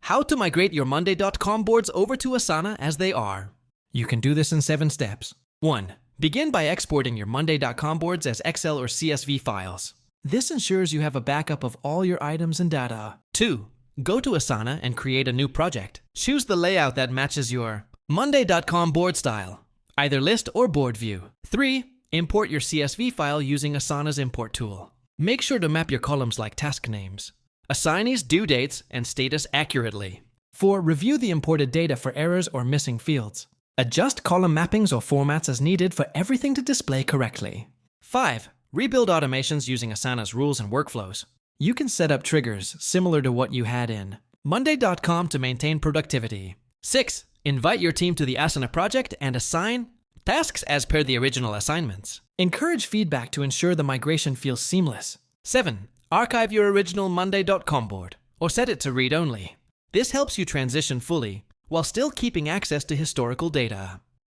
How to migrate your Monday.com boards over to Asana as they are. You can do this in 7 steps. 1. Begin by exporting your Monday.com boards as Excel or CSV files. This ensures you have a backup of all your items and data. 2. Go to Asana and create a new project. Choose the layout that matches your Monday.com board style, either list or board view. 3. Import your CSV file using Asana's import tool. Make sure to map your columns like task names, assignees' due dates, and status accurately. 4. Review the imported data for errors or missing fields. Adjust column mappings or formats as needed for everything to display correctly. 5. Rebuild automations using Asana's rules and workflows. You can set up triggers similar to what you had in Monday.com to maintain productivity. 6. Invite your team to the Asana project and assign tasks as per the original assignments. Encourage feedback to ensure the migration feels seamless. 7. Archive your original Monday.com board or set it to read-only. This helps you transition fully while still keeping access to historical data.